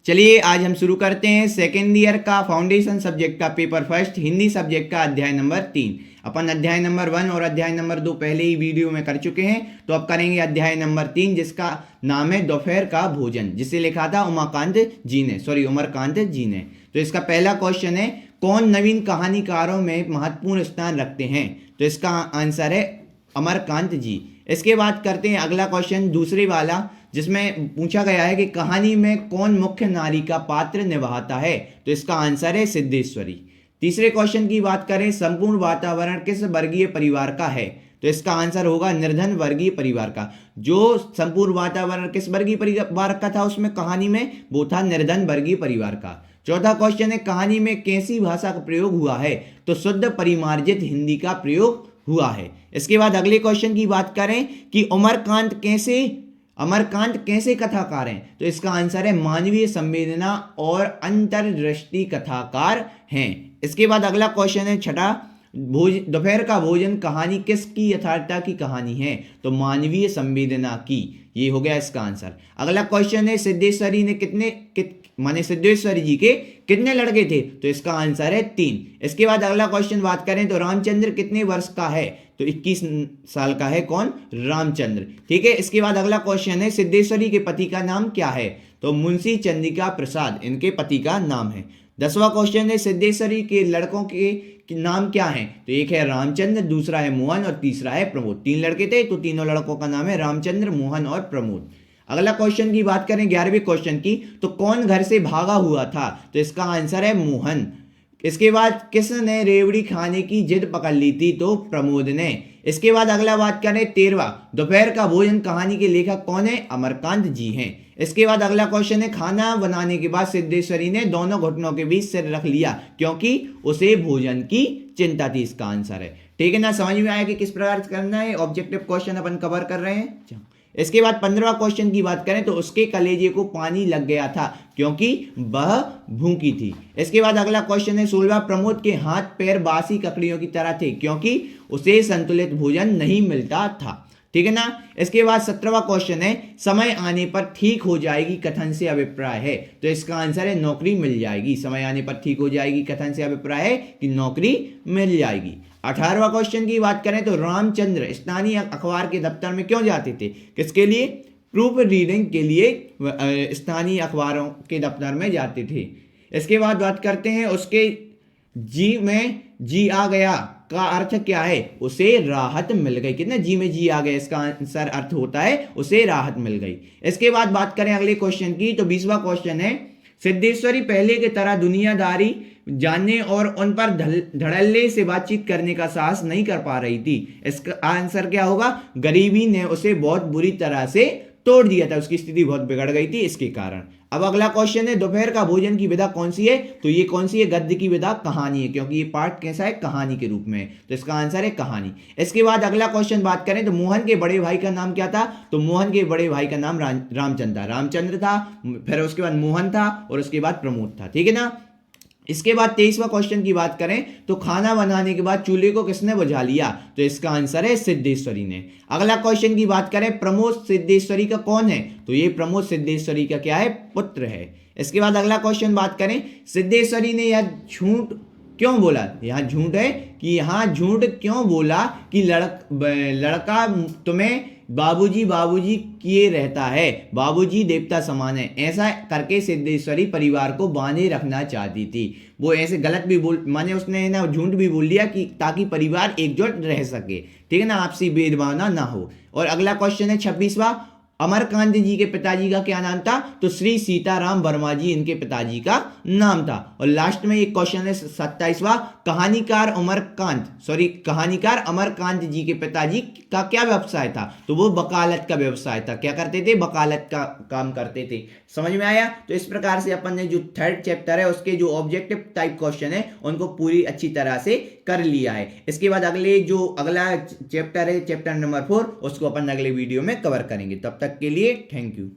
चलिए आज हम शुरू करते हैं सेकेंड ईयर का फाउंडेशन सब्जेक्ट का पेपर फर्स्ट हिंदी सब्जेक्ट का अध्याय नंबर 3। अपन अध्याय नंबर 1 और अध्याय नंबर 2 पहले ही वीडियो में कर चुके हैं, तो अब करेंगे अध्याय नंबर 3 जिसका नाम है दोपहर का भोजन, जिसे लिखा था उमाकांत जी ने। तो इसका पहला क्वेश्चन है, कौन नवीन कहानीकारों में महत्वपूर्ण स्थान रखते हैं? तो इसका आंसर है अमरकांत जी। इसके बाद करते हैं अगला क्वेश्चन दूसरे वाला, जिसमें पूछा गया है कि कहानी में कौन मुख्य नारी का पात्र निभाता है? तो इसका आंसर है सिद्धेश्वरी। तीसरे क्वेश्चन की बात करें, संपूर्ण वातावरण किस वर्गीय परिवार का है? तो इसका आंसर होगा निर्धन वर्गीय परिवार का। जो संपूर्ण वातावरण किस वर्गीय परिवार का था उसमें कहानी में, वो था निर्धन वर्गीय परिवार का। चौथा क्वेश्चन है, कहानी में कैसी भाषा का प्रयोग हुआ है? तो शुद्ध परिमार्जित हिंदी का प्रयोग हुआ है। इसके बाद अगले क्वेश्चन की बात करें कि अमरकांत कैसे कथाकार हैं? तो इसका आंसर है मानवीय संवेदना और अंतर्दृष्टि कथाकार हैं। इसके बाद अगला क्वेश्चन है छठा, दोपहर का भोजन कहानी किसकी यथार्थता की कहानी है? तो मानवीय संवेदना की। ये हो गया इसका आंसर। अगला क्वेश्चन है, सिद्धेश्वरी जी के कितने लड़के थे? तो इसका आंसर है 3। इसके बाद अगला क्वेश्चन बात करें तो रामचंद्र कितने वर्ष का है? तो 21 साल का है कौन? रामचंद्र। ठीक है। इसके बाद अगला क्वेश्चन है, सिद्धेश्वरी के पति का नाम क्या है? तो मुंशी चंद्रिका प्रसाद इनके पति का नाम है। 10वां क्वेश्चन है, सिद्धेश्वरी के लड़कों के नाम क्या हैं? तो एक है रामचंद्र, दूसरा है मोहन और तीसरा है प्रमोद। 3 लड़के थे तो तीनों लड़कों का नाम है रामचंद्र, मोहन और प्रमोद। अगला क्वेश्चन की बात करें 11वें क्वेश्चन की, तो कौन घर से भागा हुआ था? तो इसका आंसर है मोहन। इसके बाद किसने रेवड़ी खाने की जिद पकड़ ली थी? तो प्रमोद ने। इसके बाद अगला बात करें 13वां, दोपहर का भोजन कहानी के लेखक कौन है? अमरकांत जी हैं। इसके बाद अगला क्वेश्चन है, खाना बनाने के बाद सिद्धेश्वरी ने दोनों घुटनों के बीच सिर रख लिया क्योंकि उसे भोजन की चिंता थी। इसका आंसर है। ठीक है ना? समझ में आया कि किस प्रकार से करना है। ऑब्जेक्टिव क्वेश्चन अपन कवर कर रहे हैं। इसके बाद 15वां क्वेश्चन की बात करें तो उसके कलेजे को पानी लग गया था क्योंकि वह भूखी थी। इसके बाद अगला क्वेश्चन है 16वां, प्रमोद के हाथ पैर बासी ककड़ियों की तरह थे क्योंकि उसे संतुलित भोजन नहीं मिलता था। ठीक है ना? इसके बाद 17वां क्वेश्चन है, समय आने पर ठीक हो जाएगी कथन से अभिप्राय है? तो इसका आंसर है नौकरी मिल जाएगी। समय आने पर ठीक हो जाएगी कथन से अभिप्राय है कि नौकरी मिल जाएगी। 18वां क्वेश्चन की बात करें तो रामचंद्र स्थानीय अखबार के दफ्तर में क्यों जाते थे? किसके लिए? प्रूफ रीडिंग के लिए स्थानीय अखबारों के दफ्तर में जाते थे। इसके बाद बात करते हैं उसके जी में जी आ गया का अर्थ क्या है? उसे राहत मिल गई। कितना जी में जी आ गया, इसका आंसर अर्थ होता है उसे राहत मिल गई। इसके बाद बात करें अगले क्वेश्चन की तो 20वां क्वेश्चन है, सिद्धेश्वरी पहले की तरह दुनियादारी जानने और उन पर धड़ल्ले से बातचीत करने का साहस नहीं कर पा रही थी। इसका आंसर क्या होगा? गरीबी ने उसे बहुत बुरी तरह से तोड़ दिया था, उसकी स्थिति बहुत बिगड़ गई थी इसके कारण। अब अगला क्वेश्चन है, दोपहर का भोजन की विधा कौन सी है? तो ये कौन सी है? गद्य की विधा कहानी है क्योंकि ये पार्ट कैसा है? कहानी के रूप में। तो इसका आंसर है कहानी। इसके बाद अगला क्वेश्चन बात करें तो मोहन के बड़े भाई का नाम क्या था? तो मोहन के बड़े भाई का नाम रामचंद्र था, फिर उसके बाद मोहन था और उसके बाद प्रमोद था। ठीक है ना? इसके बाद 23वां क्वेश्चन की बात करें तो खाना बनाने के बाद चूल्हे को किसने बुझा लिया? तो इसका आंसर है सिद्धेश्वरी ने। अगला क्वेश्चन की बात करें, प्रमोद सिद्धेश्वरी का कौन है? तो ये प्रमोद सिद्धेश्वरी का क्या है? पुत्र है। इसके बाद अगला क्वेश्चन बात करें, सिद्धेश्वरी ने यह झूठ क्यों बोला? यहाँ झूठ है कि यहाँ झूठ क्यों बोला कि लड़का तुम्हें बाबूजी किए रहता है, बाबूजी देवता समान है। ऐसा करके सिद्धेश्वरी परिवार को बांधे रखना चाहती थी। वो ऐसे गलत भी माने उसने ना झूठ भी बोल दिया कि ताकि परिवार एकजुट रह सके। ठीक है ना? आपसी भेदभावना ना हो। और अगला क्वेश्चन है 26वां, अमरकांत जी के पिताजी का क्या नाम था? तो श्री सीताराम वर्मा जी इनके पिताजी का नाम था। और लास्ट में एक क्वेश्चन है 27वां, कहानीकार अमरकांत जी के पिताजी का क्या व्यवसाय था? तो वो वकालत का व्यवसाय था। क्या करते थे? वकालत का काम करते थे। समझ में आया? तो इस प्रकार से अपन ने जो 3rd चैप्टर है उसके जो ऑब्जेक्टिव टाइप क्वेश्चन है उनको पूरी अच्छी तरह से कर लिया है। इसके बाद अगला चैप्टर है चैप्टर नंबर 4, उसको अपन अगले वीडियो में कवर करेंगे। तब तक के लिए थैंक यू।